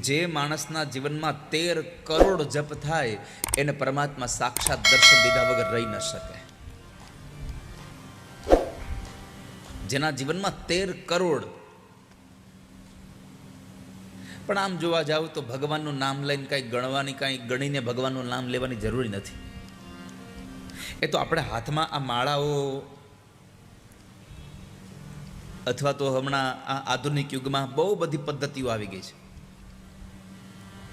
જે માણસના જીવનમાં 13 કરોડ જપ થાય એને પરમાત્મા સાક્ષાત દર્શન દીધા વગર રહી ન શકે. જેના જીવનમાં 13 કરોડ. પણ આમ જોવા જાવ તો ભગવાનનું નામ લઈને કાંઈ ગણવાની, કાંઈ ગણીને ભગવાનનું નામ લેવાની જરૂરી નથી. એ તો આપણે હાથમાં આ માળાઓ અથવા તો હમણાં આ આધુનિક યુગમાં બહુ બધી પદ્ધતિઓ આવી ગઈ છે.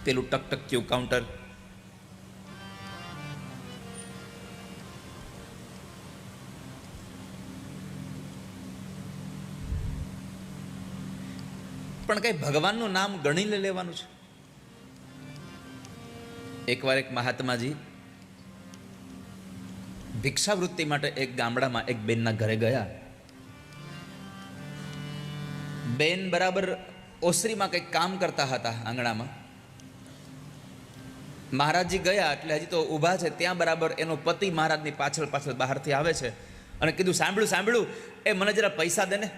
પેલું ટકટક્યું કાઉન્ટર, પણ કઈ ભગવાનનું નામ ગણીને લેવાનું છે? એકવાર એક મહાત્માજી ભિક્ષાવૃત્તિ માટે એક ગામડામાં એક બેનના ઘરે ગયા. બેન બરાબર ઓસરીમાં કંઈક કામ કરતા હતા આંગણામાં. મહારાજજી ગયા એટલે હજી તો ઊભા છે ત્યાં બરાબર એનો પતિ મહારાજની પાછળ પાછળ બહારથી આવે છે અને કીધું, સાંભળ્યું સાંભળ્યું, એ મને જરા પૈસા દે ને.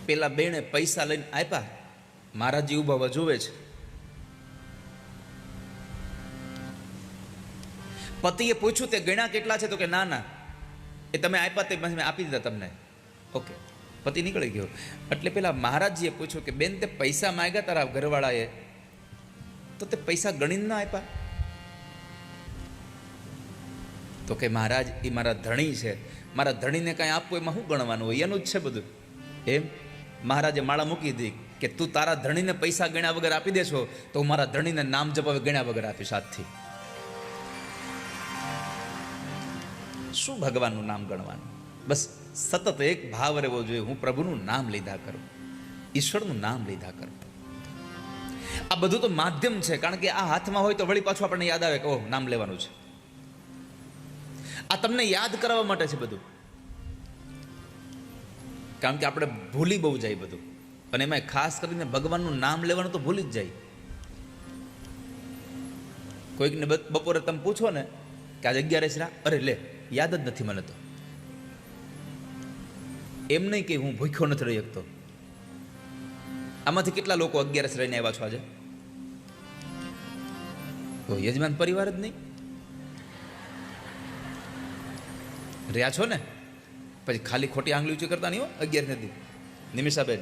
પેલા બેને પૈસા લઈને આપ્યા. મહારાજજી ઊભા જુએ છે. પતિએ પૂછ્યું, તે ગણ્યા કેટલા છે? તો કે ના ના, એ તમે આપ્યા તે મેં આપી દીધા તમને. ઓકે, પતિ નીકળી ગયો. એટલે પેલા મહારાજજીએ પૂછ્યું કે બેન, તે પૈસા માંગ્યા તારા ઘરવાળાએ, તો તે પૈસા ગણીને ના આપ્યા? તો કે મહારાજ, એ મારા ધણી છે, મારા ધણીને કાંઈ આપવું એમાં શું ગણવાનું હોય, એનું જ છે બધું. એમ? મહારાજે માળા મૂકી દીધી કે તું તારા ધણીને પૈસા ગણ્યા વગર આપી દેશો તો હું મારા ધણીને નામ જપાવે ગણ્યા વગર આપીશ આજથી. શું ભગવાનનું નામ ગણવાનું? બસ સતત એક ભાવ રહેવો જોઈએ, હું પ્રભુનું નામ લીધા કરું, ઈશ્વરનું નામ લીધા કરું. આ બધું તો માધ્યમ છે, કારણ કે આ હાથમાં હોય તો વળી પાછું આપણને યાદ આવે કે ઓહ, નામ લેવાનું છે. આ તમને યાદ કરાવવા માટે છે બધું, કારણ કે આપણે ભૂલી બહુ જાય બધું, અને એમાં ખાસ કરીને ભગવાનનું નામ લેવાનું તો ભૂલી જ જાય. કોઈકને બપોરે તમે પૂછો ને કે આજે 11 અરે લે, યાદ જ નથી મને તો. એમ નહીં કે હું ભૂખ્યો નથી રહી શકતો. આમાંથી કેટલા લોકો 11 રહીને આવ્યા છો આજે? તો યજમાન પરિવાર જ નહીં રહ્યા છો ને, પછી ખાલી ખોટી આંગળી ઊંચી કરતા નહીં હો. 11 નથી. નિમિષાબેન,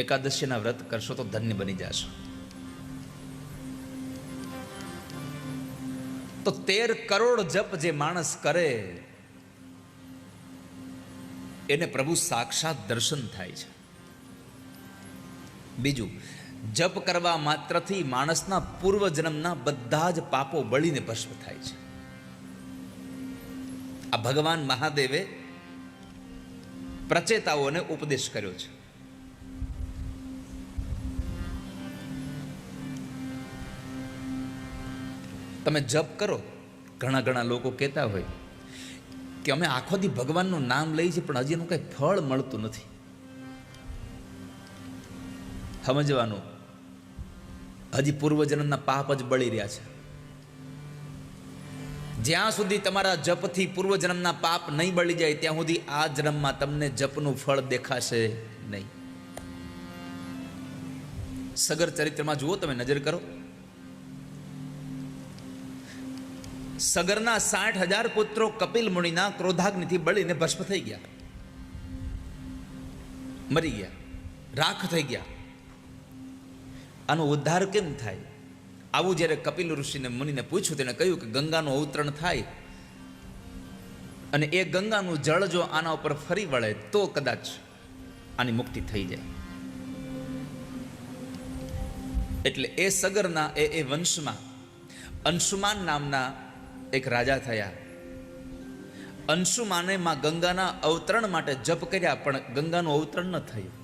એકાદશીના વ્રત કરશો તો ધન્ય બની જશો. તો 13 કરોડ જપ જે માણસ કરે એને પ્રભુ સાક્ષાત દર્શન થાય છે. બીજું, જપ કરવા માત્રથી માણસના પૂર્વજન્મના બધા જ પાપો બળીને ભસ્મ થાય છે. આ ભગવાન મહાદેવે પ્રચેતાઓને ઉપદેશ કર્યો છે. તમે જપ કરો. ઘણા લોકો કહેતા હોય કે અમે આખો દી ભગવાનનું નામ લઈએ છીએ પણ હજી એનું કંઈ ફળ મળતું નથી. સમજવાનું, હજી પૂર્વજન્મના પાપ જ બળી રહ્યા છે. જ્યાં સુધી તમારા જપથી પૂર્વજન્મના પાપ નહીં બળી જાય ત્યાં સુધી આ જન્મમાં તમને જપનું ફળ દેખાશે નહીં. સગર ચરિત્રમાં જુઓ, તમે નજર કરો. સગરના 60,000 પુત્રો કપિલ મુનિના ક્રોધાગ્નિથી બળીને ભસ્મ થઈ ગયા, મરી ગયા, રાખ થઈ ગયા. આનો ઉદ્ધાર કેમ થાય? આવું જ્યારે કપિલ ઋષિને મુનિને પૂછ્યું, તેને કહ્યું કે ગંગાનું અવતરણ થાય અને એ ગંગાનું જળ જો આના ઉપર ફરી વળે તો કદાચ આની મુક્તિ થઈ જાય. એટલે એ સગરના એ વંશમાં અંશુમાન નામના એક રાજા થયા. અંશુમાને માં ગંગાના અવતરણ માટે જપ કર્યા પણ ગંગાનું અવતરણ ન થયું.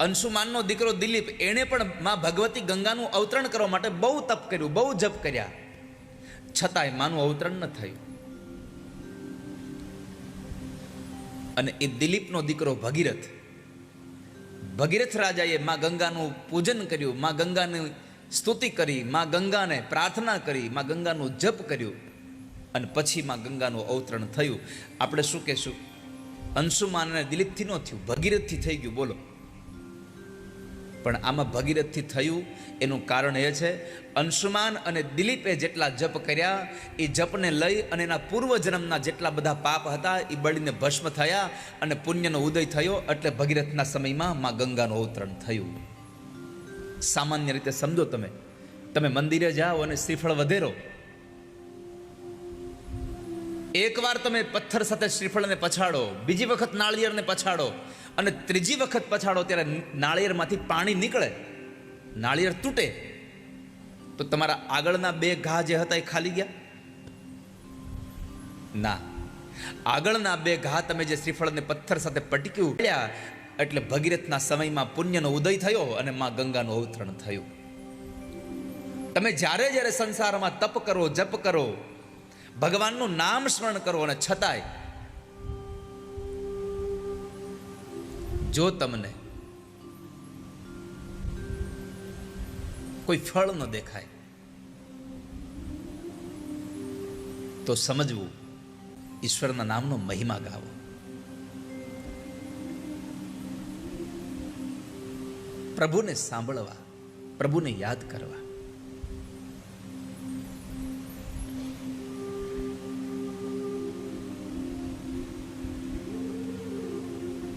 અંશુમાનનો દીકરો દિલીપ, એણે પણ માં ભગવતી ગંગાનું અવતરણ કરવા માટે બહુ તપ કર્યું, બહુ જપ કર્યા, છતાંય માનું અવતરણ ન થયું. અને એ દિલીપનો દીકરો ભગીરથ ભગીરથ રાજાએ મા ગંગાનું પૂજન કર્યું, મા ગંગાની સ્તુતિ કરી, મા ગંગાને પ્રાર્થના કરી, મા ગંગાનું જપ કર્યું અને પછી મા ગંગાનું અવતરણ થયું. આપણે શું કહેશું? અંશુમાન અને દિલીપથી ન થયું, ભગીરથથી થઈ ગયું. બોલો. પણ આમાં ભગીરથથી થયું એનું કારણ એ છે, અંશુમાન અને દિલીપે જેટલા જપ કર્યા એ જપને લઈ અને એના પૂર્વજન્મના જેટલા બધા પાપ હતા એ બળીને ભસ્મ થયા અને પુણ્યનો ઉદય થયો. એટલે ભગીરથના સમયમાં મા ગંગાનું અવતરણ થયું. સામાન્ય રીતે સમજો. તમે મંદિરે જાઓ અને શ્રીફળ વધેરો, એકવાર તમે પથ્થર સાથે શ્રીફળને પછાડો, બીજી વખત નાળિયેરને પછાડો અને ત્રીજી વખત પછાડો ત્યારે નાળિયેરમાંથી પાણી નીકળે, નાળિયેર તૂટે, તો તમારા આગળના 2 ઘા જે હતા એ ખાલી ગયા? ના. આગળના 2 ઘા તમે જે શ્રીફળને પથ્થર સાથે પટક્યું એટલે ભગીરથના સમયમાં પુણ્યનો ઉદય થયો અને મા ગંગાનું અવતરણ થયું. તમે જ્યારે જ્યારે સંસારમાં તપ કરો, જપ કરો, ભગવાનનું નામ સ્મરણ કરો અને છતાંય જો તમને કોઈ ફળ ન દેખાય તો સમજવું ઈશ્વરના નામનો મહિમા ગાવો. પ્રભુને સાંભળવા, પ્રભુને યાદ કરવા.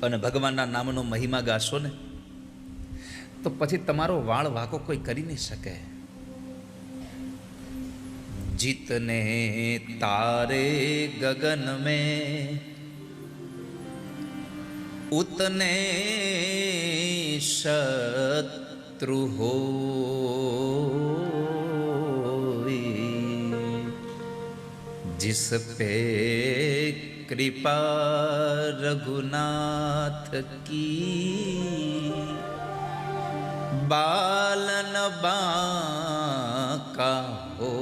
અને ભગવાનના નામનો મહિમા ગાશો ને તો પછી તમારો વાળ વાંકો કોઈ કરી નહીં શકે. જીતને તારે ગગન મેં ઉતને શત્રુ હોઈ, जिस पे कृपा रघुनाथ की, बालन बांका हो.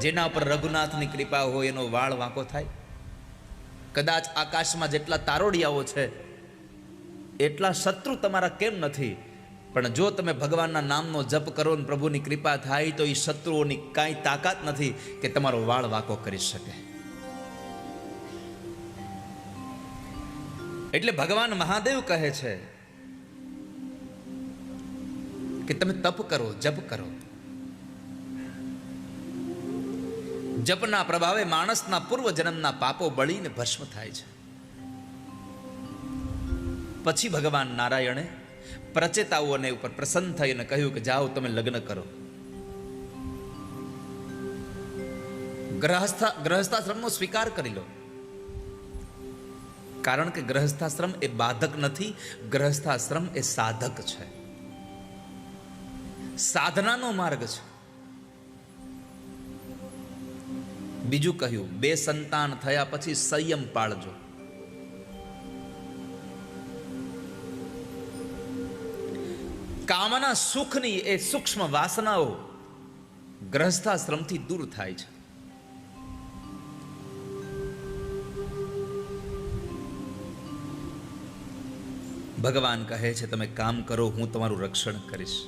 જેના પર રઘુનાથની કૃપા હોય એનો વાળ વાંકો થાય. કદાચ આકાશમાં જેટલા તારોડિયાઓ છે એટલા શત્રુ તમારા કેમ નથી, પણ જો તમે ભગવાનના નામનો જપ કરો ને પ્રભુની કૃપા થાય તો એ શત્રુઓની કાંઈ તાકાત નથી કે તમારો વાળ વાંકો કરી શકે. એટલે ભગવાન મહાદેવ કહે છે કે તમે તપ કરો, જપ કરો. જપના પ્રભાવે માણસના પૂર્વ જન્મના પાપો બળીને ભસ્મ થાય છે. પછી ભગવાન નારાયણે પ્રચેતાઓને ઉપર પ્રસન્ન થઈને કહ્યું કે જાઓ તમે લગ્ન કરો. ગ્રહસ્થાશ્રમનો સ્વીકાર કરી લો. કારણ કે ગ્રહસ્થાશ્રમ એ બાધક નથી, ગ્રહસ્થાશ્રમ એ સાધક છે, સાધનાનો માર્ગ છે. બીજું કહ્યું 2 સંતાન થયા પછી સંયમ પાળજો. કામના સુખની એ સૂક્ષ્મ વાસનાઓ ગ્રહસ્થાશ્રમથી દૂર થાય છે. ભગવાન કહે છે તમે કામ કરો, હું તમારું રક્ષણ કરીશ.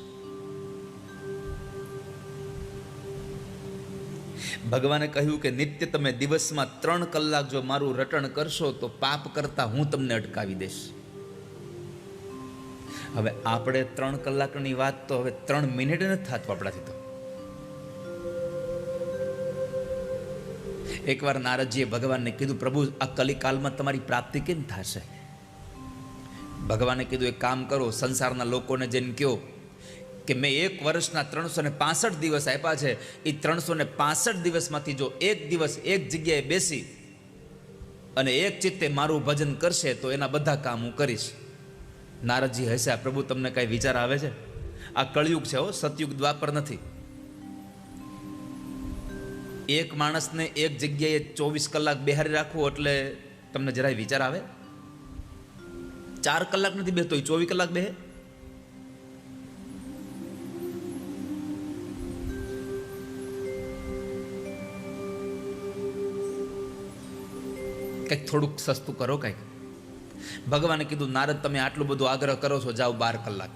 ભગવાને કહ્યું કે નિત્ય તમે દિવસમાં 3 કલાક જો મારું રટણ કરશો તો પાપ કરતા હું તમને અટકાવી દઈશ. હવે આપણે 3 કલાકની વાત તો હવે 3 મિનિટ નથી થતું આપણાથી. તો એકવાર નારદજીએ ભગવાનને કીધું પ્રભુ આ કલિકાલમાં તમારી પ્રાપ્તિ કેમ થશે? ભગવાને કીધું એક કામ કરો, સંસારના લોકોને જેને કહો કે મેં 1 વર્ષના 365 દિવસ આપ્યા છે, એ 365 દિવસમાંથી જો એક દિવસ એક જગ્યાએ બેસી અને એક ચિત્તે મારું ભજન કરશે તો એના બધા કામ હું કરીશ. નારદજી હસ્યા, પ્રભુ તમને કઈ વિચાર આવે છે? આ કળયુગ છે, સતયુગ દ્વાપર નથી. એક માણસને એક જગ્યાએ 24 કલાક બેહારી રાખવું એટલે તમને જરાય વિચાર આવે? 4 કલાક નથી બેસતો, 24 કલાક બેહે. કંઈક થોડુંક સસ્તું કરો કંઈક. ભગવાને કીધું, નારદ તમે આટલું બધું આગ્રહ કરો છો, જાઓ 12 કલાક.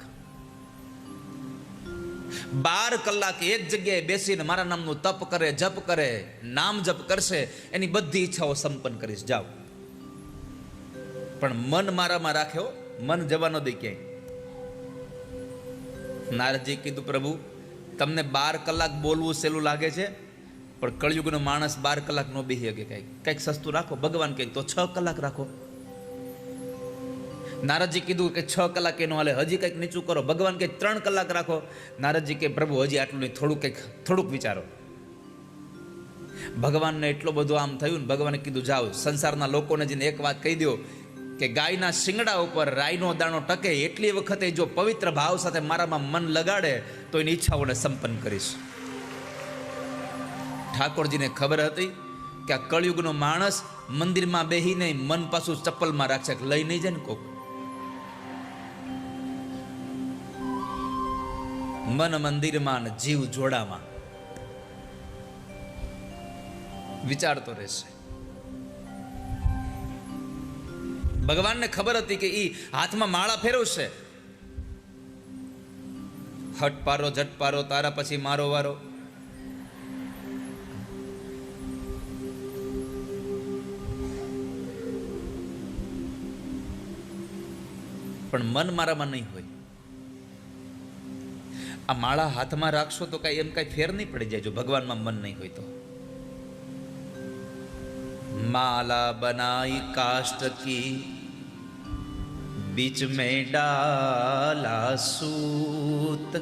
12 કલાક એક જગ્યાએ બેસીને મારા નામનું તપ કરે, જપ કરે, નામ જપ કરશે, એની બધી ઈચ્છાઓ સંપન્ન કરીશ, જાઓ. પણ મન મારામાં રાખ્યો, મન જવા ન દે ક્યાંય. નારદજી કીધું, પ્રભુ તમને 12 કલાક બોલવું સહેલું લાગે છે, પણ કળિયુગનો માણસ 12 કલાક નો બેસી શકે. કંઈક સસ્તું રાખો. ભગવાન કહે તો 6 કલાક રાખો. નારદજી કીધું કે 6 કલાક એનો હાલે, હજી કંઈક નીચું કરો. ભગવાન કે 3 કલાક રાખો. નારદજી કે પ્રભુ હજી આટલું નહીં, થોડુંક વિચારો. ભગવાનને એટલો બધો આમ થયું ને ભગવાને કીધું, જાઓ સંસારના લોકોને જઈને એક વાત કહી દો કે ગાયના શિંગડા ઉપર રાઈનો દાણો ટકે એટલી વખતે જો પવિત્ર ભાવ સાથે મારામાં મન લગાડે તો એની ઈચ્છાઓને સંપન્ન કરીશ. ઠાકોરજીને ખબર હતી કે આ કળિયુગનો માણસ મંદિરમાં બેહીને મન પાછું ચપ્પલમાં રાખશે, લઈ નહીં જાય ને કોક. મન મંદિરમાં ને જીવ જોડામાં વિચારતો રહેશે. ભગવાનને ખબર હતી કે ઈ હાથમાં માળા ફેરવશે. હટ પારો ઝટ પારો, તારા પછી મારો વારો. પણ મન મારામાં નહીં હોય. આ માળા હાથમાં રાખશો તો કઈ એમ કઈ ફેર નહીં પડી જાય જો ભગવાનમાં મન નહીં હોય તો. માલા બનાઈ કાષ્ટ કી बीच में डाला सूत.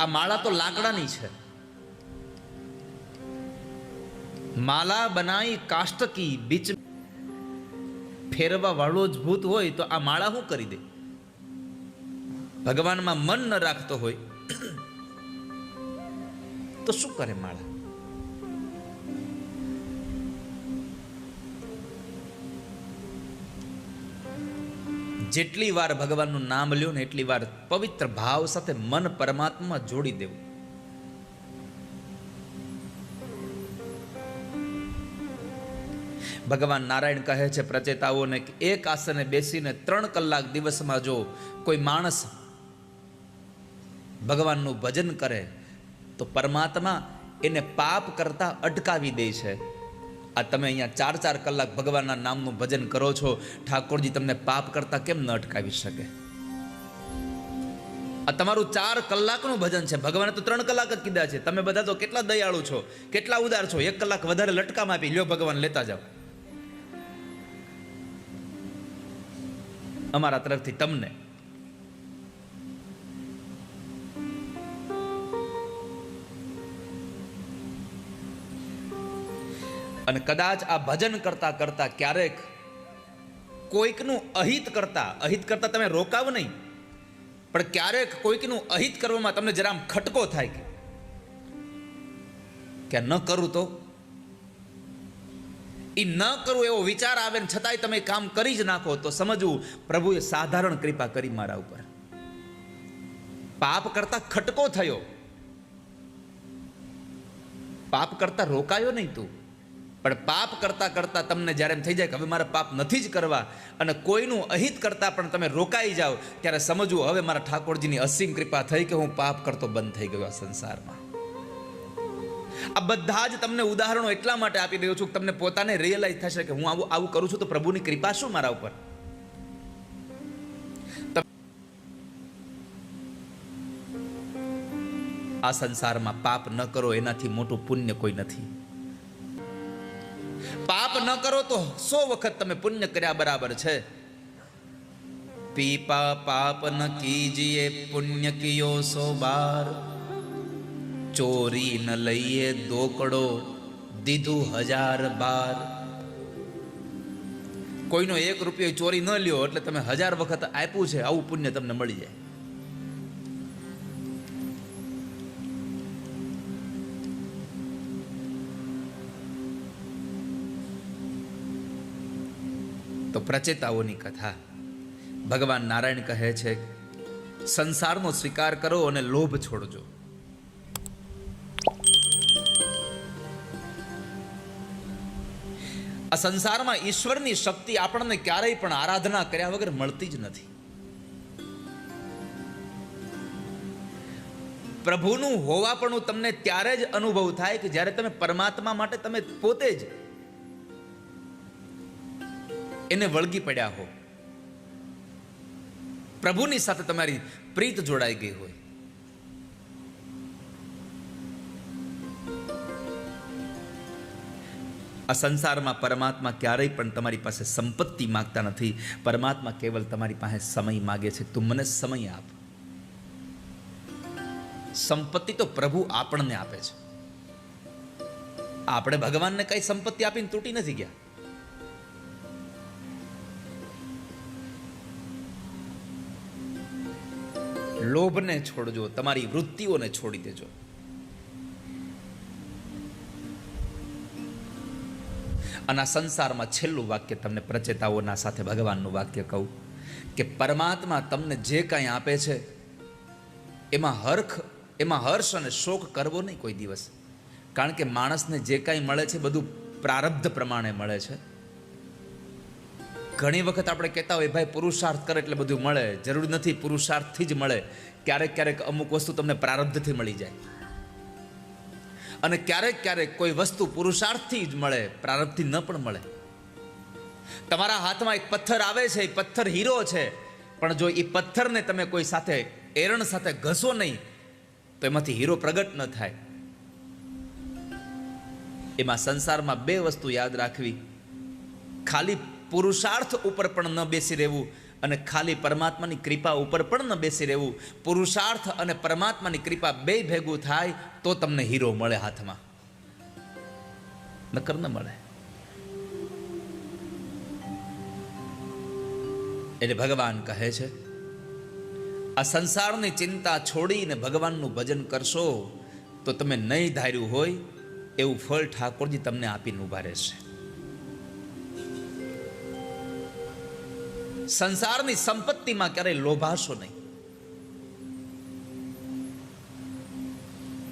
આ માળા તો લાકડાની છે. માલા બનાઈ કાષ્ટ કી બીચ, ફેરવા વાળો જ ભૂત હોય તો આ માળા શું કરી દે? ભગવાનમાં મન ન રાખતો હોય તો શું કરે માળા? જેટલી વાર ભગવાનનું નામ લ્યો ને એટલી વાર પવિત્ર ભાવ સાથે મન પરમાત્મા જોડી દેવું. ભગવાન નારાયણ કહે છે પ્રચેતાઓને કે એક આસને બેસીને 3 કલાક દિવસમાં જો કોઈ માણસ ભગવાનનું ભજન કરે તો પરમાત્મા એને પાપ કરતા અટકાવી દે છે. આ તમે અહીંયા 4-4 કલાક ભગવાનના નામનું ભજન કરો છો, ઠાકોરજી તમને પાપ કરતા કેમ ન અટકાવી શકે? આ તમારું 4 કલાકનું ભજન છે. ભગવાને તો 3 કલાક જ કીધા છે. તમે બધા તો કેટલા દયાળુ છો, કેટલા ઉદાર છો. 1 કલાક વધારે લટકામાં આપી લ્યો, ભગવાન લેતા જાઓ. અમારા તરફથી તમને. અને કદાચ આ ભજન કરતા કરતા ક્યારેક કોઈકનું અહિત કરતા તમે રોકાવ નહીં, પણ ક્યારેક કોઈકનું અહિત કરવામાં તમને જરા ખટકો થાય કે ન કરું તો, એ ન કરવું એવો વિચાર આવે ને છતાંય તમે કામ કરી જ નાખો તો સમજવું પ્રભુએ સાધારણ કૃપા કરી મારા ઉપર. પાપ કરતા ખટકો થયો, પાપ કરતા રોકાયો નહીં તું. પણ પાપ કરતા કરતા તમને જ્યારે એમ થઈ જાય કે હવે મારે પાપ નથી જ કરવા અને કોઈનું અહિત કરતા પણ તમે રોકાઈ જાઓ ત્યારે સમજવું હવે મારા ઠાકોરજીની અસીમ કૃપા થઈ કે હું પાપ કરતો બંધ થઈ ગયો આ સંસારમાં. આ બધા જ તમને ઉદાહરણો એટલા માટે આપી રહ્યો છું કે તમને પોતાને રિયલાઇઝ થશે કે હું આવું કરું છું તો પ્રભુની કૃપા શું મારા ઉપર. આ સંસારમાં પાપ ન કરો એનાથી મોટું પુણ્ય કોઈ નથી. પાપ ન કરો તો 100 વખત તમે પુણ્ય કર્યા બરાબર છે. પીપા પાપ ન કીજીએ પુણ્ય કિયો 100 બાર, ચોરી ન લઈએ દોકડો દીધું 1000 બાર. કોઈનો 1 રૂપિયો ચોરી ન લ્યો એટલે તમે 1000 વખત આપ્યું છે આવું પુણ્ય તમને મળી જાય. તો પ્રચેતાઓની કથા ભગવાન નારાયણ કહે છે સંસારનો સ્વીકાર કરો અને લોભ છોડજો. આ સંસારમાં ઈશ્વરની શક્તિ આપણને ક્યારેય પણ આરાધના કર્યા વગર મળતી જ નથી. પ્રભુનું હોવાપણું તમને ત્યારે જ અનુભવ થાય કે જ્યારે તમે પરમાત્મા માટે તમે પોતે જ એને વળગી પડ્યા હો, પ્રભુની સાથે તમારી પ્રીત જોડાઈ ગઈ હોય. આ સંસારમાં પરમાત્મા ક્યારેય પણ તમારી પાસે સંપત્તિ માગતા નથી. પરમાત્મા કેવલ તમારી પાસે સમય માગે છે. તું મને સમય આપ. સંપત્તિ તો પ્રભુ આપણને આપે છે. આપણે ભગવાનને કઈ સંપત્તિ આપીને તૂટી નથી ગયા. લોભને છોડજો, તમારી વૃત્તિઓને છોડી દેજો. અને આ સંસારમાં છેલ્લું વાક્ય તમને પ્રચેતાઓના સાથે ભગવાનનું વાક્ય કહું કે પરમાત્મા તમને જે કાંઈ આપે છે એમાં હર્ષ અને શોક કરવો નહીં કોઈ દિવસ. કારણ કે માણસને જે કાંઈ મળે છે બધું પ્રારબ્ધ પ્રમાણે મળે છે. ઘણી વખત આપણે કહેતા હોય ભાઈ પુરુષાર્થ કરે એટલે બધું મળે. જરૂર નથી પુરુષાર્થથી જ મળે. ક્યારેક ક્યારેક અમુક વસ્તુ તમને પ્રારબ્ધથી મળી જાય, અને ક્યારેક ક્યારેક કોઈ વસ્તુ પુરુષાર્થથી જ મળે, પ્રારબ્ધથી ન પણ મળે. તમારા હાથમાં એક પથ્થર આવે છે, એ પથ્થર હીરો છે, પણ જો એ પથ્થરને તમે કોઈ સાથે એરણ સાથે ઘસો નહીં તો એમાંથી હીરો પ્રગટ ન થાય. એમાં સંસારમાં બે વસ્તુ યાદ રાખવી: ખાલી પુરુષાર્થ ઉપર પણ ન બેસી રહેવું, અને ખાલી પરમાત્માની કૃપા ઉપર પણ ન બેસી રહેવું. પુરુષાર્થ અને પરમાત્માની કૃપા બે ભેગું થાય તો તમને હીરો મળે હાથમાં, નકર ન મળે. એટલે ભગવાન કહે છે આ સંસારની ચિંતા છોડીને ભગવાનનું ભજન કરશો તો તમે નહીં ધાર્યું હોય એવું ફળ ઠાકોરજી તમને આપીને ઉભા રહેશે. સંસારની સંપત્તિમાં ક્યારેય લોભાશો નહીં.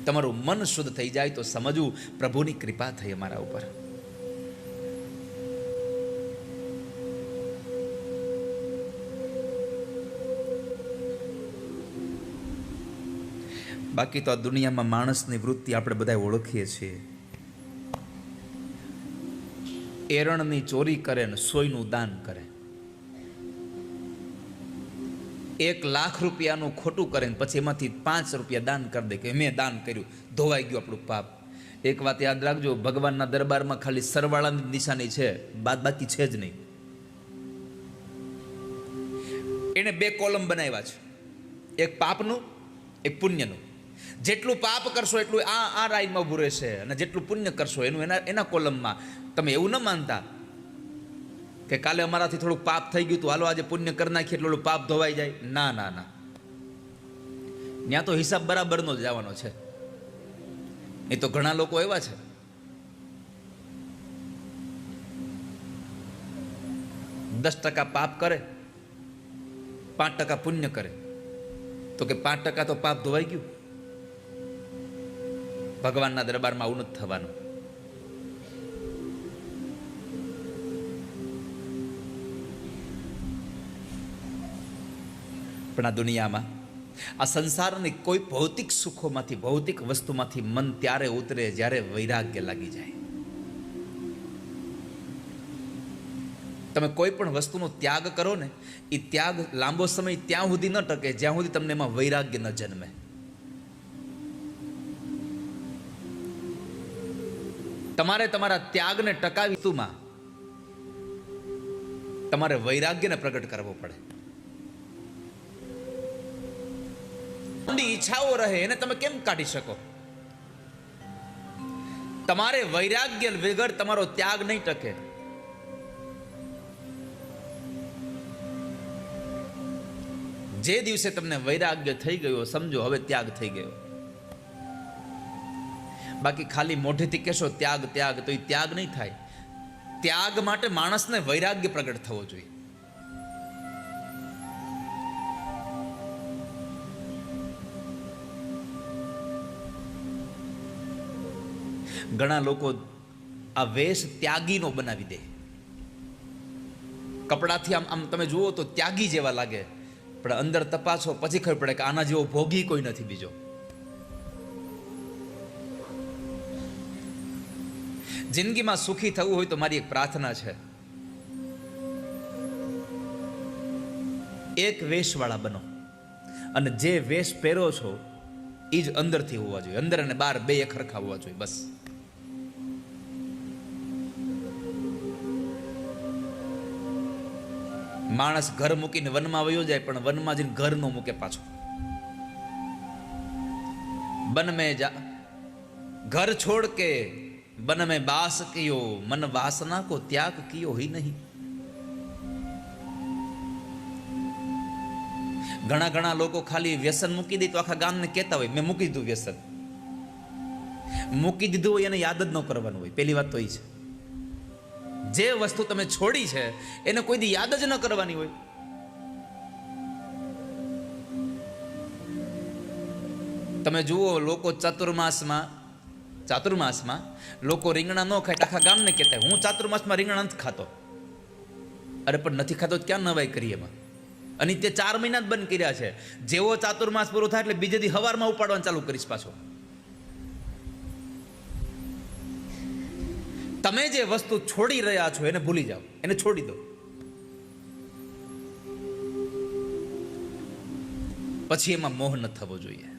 તમારું મન શુદ્ધ થઈ જાય તો સમજવું પ્રભુની કૃપા થઈ અમારા ઉપર. બાકી તો આ દુનિયામાં માણસની વૃત્તિ આપણે બધા ઓળખીએ છીએ. એરણની ચોરી કરે ને સોયનું દાન કરે. 1 લાખ રૂપિયાનું ખોટું કરે ને પછી એમાંથી 5 રૂપિયા દાન કરી દે કે મેં દાન કર્યું, ધોવાઈ ગયું આપણું પાપ. એક વાત યાદ રાખજો, ભગવાનના દરબારમાં ખાલી સરવાળાની નિશાની છે, બાદબાકી છે જ નહીં. એને 2 કોલમ બનાવ્યા છે, એક પાપનું એક પુણ્યનું. જેટલું પાપ કરશો એટલું આ લાઈનમાં ઉભું રહેશે, અને જેટલું પુણ્ય કરશો એનું એના કોલમમાં. તમે એવું ન માનતા કે કાલે અમારાથી થોડુંક પાપ થઈ ગયું હતું, હાલો આજે પુણ્ય કરી નાખીએ એટલું પાપ ધોવાઈ જાય. ના ના ના, ત્યાં તો હિસાબ બરાબરનો જ જવાનો છે. એ તો ઘણા લોકો એવા છે, $10 પાપ કરે, 5% પુણ્ય કરે, તો કે 5% તો પાપ ધોવાઈ ગયું. ભગવાનના દરબારમાં આવું નથી થવાનું. પણ આ દુનિયામાં આ સંસારની કોઈ ભૌતિક સુખોમાંથી, ભૌતિક વસ્તુમાંથી મન ત્યારે ઉતરે જ્યારે વૈરાગ્ય લાગી જાય. તમે કોઈ પણ વસ્તુનો ત્યાગ કરો ને, એ ત્યાગ લાંબો સમય ત્યાં સુધી ન ટકે જ્યાં સુધી તમને એમાં વૈરાગ્ય ન જન્મે. તમારે તમારા ત્યાગને ટકાવી વસ્તુમાં તમારે વૈરાગ્યને પ્રગટ કરવો પડે. ઈચ્છાઓ રહે એને તમે કેમ કાઢી શકો? તમારે વૈરાગ્ય વગર તમારો ત્યાગ નહીં ટકે. જે દિવસે તમને વૈરાગ્ય થઈ ગયો સમજો હવે ત્યાગ થઈ ગયો. બાકી ખાલી મોઢેથી કહેશો ત્યાગ ત્યાગ, તો એ ત્યાગ નહીં થાય. ત્યાગ માટે માણસને વૈરાગ્ય પ્રગટ થવો જોઈએ. ઘણા લોકો આ વેશ ત્યાગીનો બનાવી દે. કપડાથી આમ આમ તમે જુઓ તો ત્યાગી જેવા લાગે, પણ અંદર તપાસો પછી ખબર પડે કે આના જેવો ભોગી કોઈ નથી બીજો. જિંદગીમાં સુખી થવું હોય તો મારી એક પ્રાર્થના છે, એક વેશવાળા બનો અને જે વેશ પહેરો છો એ જ અંદરથી હોવા જોઈએ. અંદર અને બહાર બે ખરખા હોવા જોઈએ. બસ. માણસ ઘર મૂકીને વનમાં વયો જાય, પણ વનમાં જઈને ઘર ન મૂકે પાછો. બન મેં જા ઘર છોડ કે બન મેં બાસ કિયો, મન વાસના કો ત્યાગ કિયો ही नहीं. ઘણા લોકો ખાલી વ્યસન મૂકી દે તો આખા ગામને કહેતા હોય મેં મૂકી દીધું વ્યસન. મૂકી દીધું હોય એને યાદ જ ન કરવાનું હોય. પહેલી વાત તો એ છે, જે વસ્તુ તમે છોડી છે એને કોઈ દી યાદ જ ન કરવાની હોય. તમે જુઓ લોકો ચાતુર્માસમાં લોકો રીંગણા ન ખાય, આખા ગામને કહેતા હું ચાતુર્માસમાં રીંગણા નથી ખાતો. અરે પણ નથી ખાતો ક્યાં નવાઈ કરી એમાં? અને તે 4 મહિના જ બંધ કર્યા છે. જેવો ચાતુર્માસ પૂરો થાય એટલે બીજે દી હવારમાં ઉપાડવાનું ચાલુ કરીશ પાછો. તમે જે વસ્તુ છોડી રહ્યા છો એને ભૂલી જાઓ, એને છોડી દો. પછી એમાં મોહ ન થવો જોઈએ.